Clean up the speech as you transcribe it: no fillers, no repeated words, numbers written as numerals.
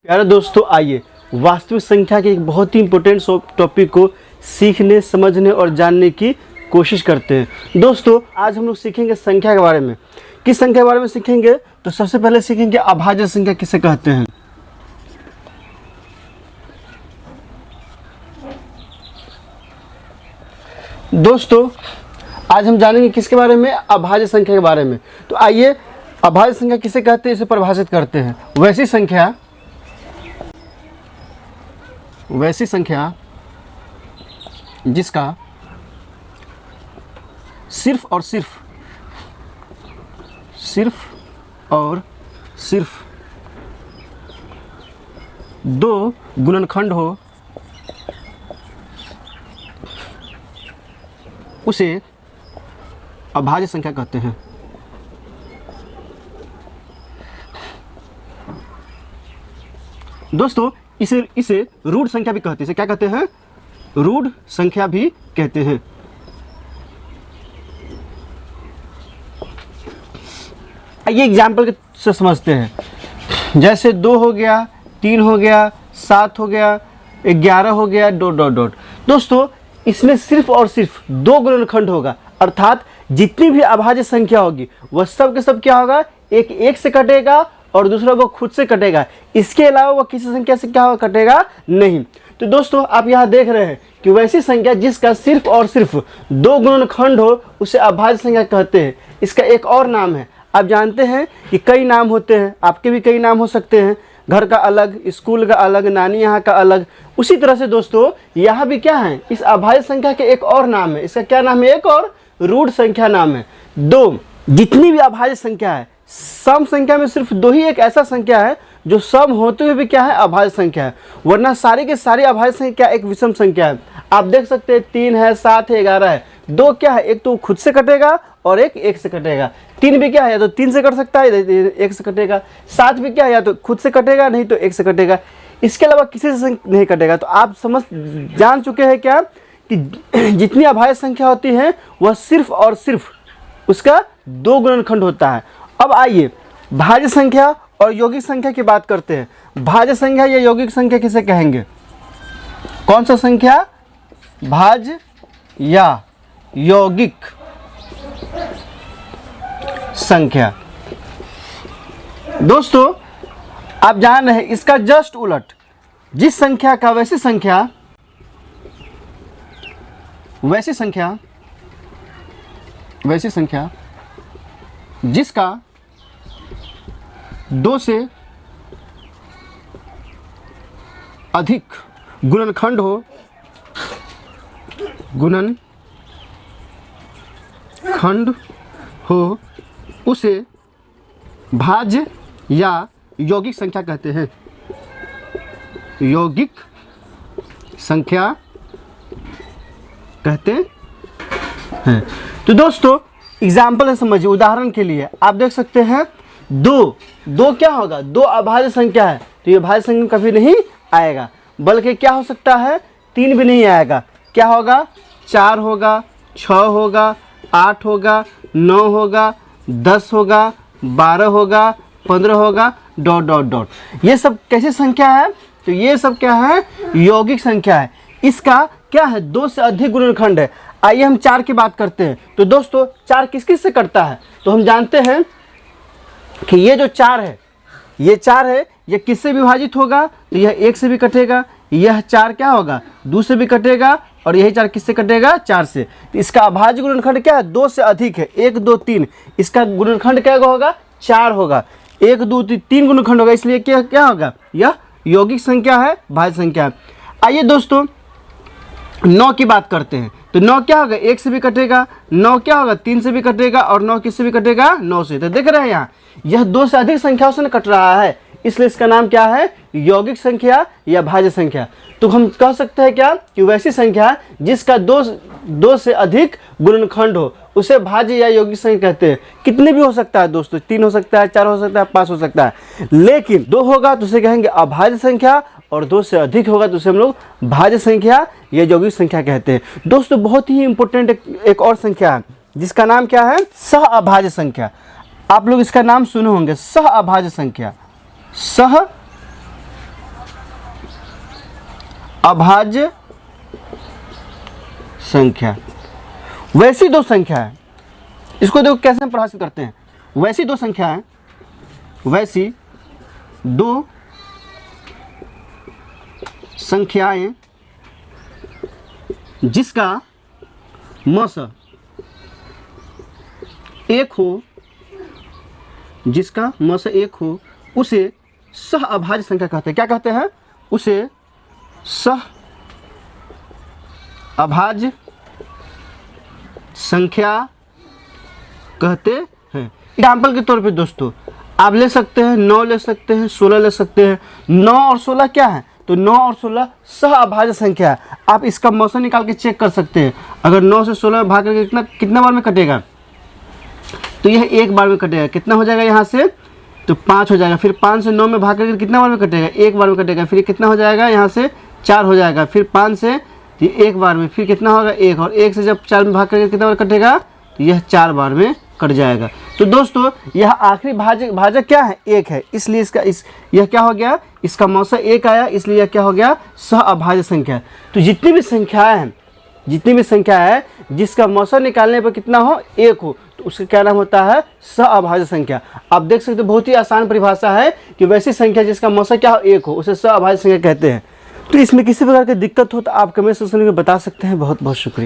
प्यारे दोस्तों, आइए वास्तविक संख्या के एक बहुत ही इंपॉर्टेंट टॉपिक को सीखने, समझने और जानने की कोशिश करते हैं। दोस्तों, आज हम लोग सीखेंगे संख्या के बारे में। किस संख्या के बारे में सीखेंगे? तो सबसे पहले सीखेंगे अभाज्य संख्या किसे कहते हैं। दोस्तों, आज हम जानेंगे किसके बारे में? अभाज्य संख्या के बारे में। तो आइए, अभाज्य संख्या किसे कहते हैं इसे परिभाषित करते हैं। वैसी संख्या जिसका सिर्फ और सिर्फ दो गुणनखंड हो उसे अभाज्य संख्या कहते हैं। दोस्तों, इसे रूढ़ संख्या भी कहते हैं। इसे क्या कहते हैं? रूढ़ संख्या भी कहते हैं। आइए एग्जाम्पल से समझते हैं। जैसे 2 हो गया, 3 हो गया, 7 हो गया, 11 हो गया, ... दोस्तों, इसमें सिर्फ और सिर्फ 2 गुणनखंड होगा, अर्थात जितनी भी अभाज्य संख्या होगी वह सब के सब क्या होगा? एक से कटेगा और दूसरा वो खुद से कटेगा। इसके अलावा वह किसी संख्या से क्या होगा? कटेगा नहीं। तो दोस्तों, आप यहाँ देख रहे हैं कि वैसी संख्या जिसका सिर्फ और सिर्फ 2 गुणनखंड हो उसे अभाज्य संख्या कहते हैं। इसका एक और नाम है। आप जानते हैं कि कई नाम होते हैं, आपके भी कई नाम हो सकते हैं। घर का अलग, स्कूल का अलग, नानी यहाँ का अलग। उसी तरह से दोस्तों, यहाँ भी क्या है? इस अभाज्य संख्या के एक और नाम है। इसका क्या नाम है? एक और रूढ़ संख्या नाम है। 2 जितनी भी अभाज्य संख्या है, सम संख्या में सिर्फ 2 ही एक ऐसा संख्या है जो सम होते हुए भी क्या है? अभाज्य संख्या है। वरना सारी के सारी अभाज्य संख्या एक विषम संख्या है। आप देख सकते हैं 3 है, 7 है, 11 है। 2 क्या है? एक तो खुद से कटेगा और एक से कटेगा। 3 भी क्या है? या तो 3 से कट सकता है, 1 से कटेगा। 7 भी क्या है? या तो खुद से कटेगा, नहीं तो 1 से कटेगा। इसके अलावा किसी से नहीं कटेगा। तो आप जान चुके हैं क्या कि जितनी अभाज्य संख्या होती है वह सिर्फ और सिर्फ उसका 2 गुणनखंड होता है। अब आइए भाज्य संख्या और यौगिक संख्या की बात करते हैं। भाज्य संख्या या यौगिक संख्या किसे कहेंगे? कौन सा संख्या? भाज्य या यौगिक संख्या। दोस्तों, आप जान रहे हैं इसका जस्ट उलट, जिस संख्या का वैसी संख्या जिसका 2 से अधिक गुणनखंड हो उसे भाज्य या यौगिक संख्या कहते हैं। यौगिक संख्या कहते हैं। तो दोस्तों, एग्जाम्पल है, समझिए। उदाहरण के लिए आप देख सकते हैं 2 क्या होगा? 2 अभाज्य संख्या है, तो ये भाज्य संख्या कभी नहीं आएगा। बल्कि क्या हो सकता है? 3 भी नहीं आएगा। क्या होगा? 4 होगा, 6 होगा, 8 होगा, 9 होगा, 10 होगा, 12 होगा, 15 होगा, ... ये सब कैसी संख्या है? तो ये सब क्या है? यौगिक संख्या है। इसका क्या है? 2 से अधिक गुणनखंड है। आइए हम 4 की बात करते हैं। तो दोस्तों, 4 किस किस से कटता है? तो हम जानते हैं कि ये जो 4 है, ये किससे विभाजित होगा? तो यह 1 से भी कटेगा। यह 4 क्या होगा? 2 से भी कटेगा। और यही 4 किससे कटेगा? 4 से। तो इसका अभाज्य गुणनखंड क्या है? 2 से अधिक है। 1, 2, 3। इसका गुणनखंड क्या होगा? 4 होगा। 1, 2, 3 गुणनखंड होगा, इसलिए क्या होगा? यह यौगिक संख्या है, भाज्य संख्या है। आइए दोस्तों, 9 की बात करते हैं। तो 9 क्या होगा? 1 से भी कटेगा। 9 क्या होगा? 3 से भी कटेगा। और 9 किससे भी कटेगा? 9 से। तो देख रहे हैं यहाँ, यह 2 से अधिक संख्याओं से कट रहा है, इसलिए इसका नाम क्या है? यौगिक संख्या या भाज्य संख्या। तो हम कह सकते हैं क्या कि वैसी संख्या जिसका 2 से अधिक गुणनखंड हो उसे भाज्य या यौगिक संख्या कहते हैं। कितने भी हो सकता है दोस्तों, 3 हो सकता है, 4 हो सकता है, 5 हो सकता है। लेकिन 2 होगा तो उसे कहेंगे अभाज्य संख्या, और 2 से अधिक होगा तो उसे हम लोग भाज्य संख्या या यौगिक संख्या कहते हैं। दोस्तों, बहुत ही इंपॉर्टेंट एक और संख्या है जिसका नाम क्या है? सह अभाज्य संख्या। आप लोग इसका नाम सुने होंगे, सह अभाज्य संख्या। सह अभाज्य संख्या। वैसी दो संख्या है, इसको देखो कैसे हम परिभाषित करते हैं। वैसी दो संख्या है, वैसी दो संख्याएं जिसका मस एक हो, जिसका मस एक हो, उसे सह अभाज्य संख्या कहते हैं। क्या कहते हैं? उसे सह अभाज्य संख्या कहते हैं। एग्जाम्पल के तौर पे दोस्तों आप ले सकते हैं 9 ले सकते हैं, 16 ले सकते हैं। 9 और 16 क्या है? तो 9 और 16 सह अभाज्य संख्या है। आप इसका मौसम निकाल के चेक कर सकते हैं। अगर 9 से 16 में भाग करके कितना बार में कटेगा? तो यह एक बार में कटेगा। कितना हो जाएगा यहाँ से? तो 5 हो जाएगा। फिर 5 से 9 में भाग करके कितना बार में कटेगा? एक बार में कटेगा। फिर कितना हो जाएगा? यहाँ से 4 हो जाएगा। फिर 5 से एक बार में, फिर कितना होगा? 1। और 1 से जब 4 में भाग करके कितना बार कटेगा? तो यह 4 बार में कट जाएगा। तो दोस्तों यह आखिरी भाजक क्या है? 1 है। इसलिए यह क्या हो गया? इसका मौसा 1 आया, इसलिए यह क्या हो गया? सह अभाज्य संख्या। तो जितनी भी संख्याएं हैं, जितनी भी संख्या है जिसका मौसा निकालने पर कितना हो? 1 हो, तो उसका क्या नाम होता है? सह अभाज्य संख्या। आप देख सकते हो बहुत ही आसान परिभाषा है कि वैसी संख्या जिसका मौसा क्या हो? 1 हो, उसे सह अभाज्य संख्या कहते हैं। तो इसमें किसी प्रकार की दिक्कत हो तो आप कमेंट सेक्शन में बता सकते हैं। बहुत बहुत शुक्रिया।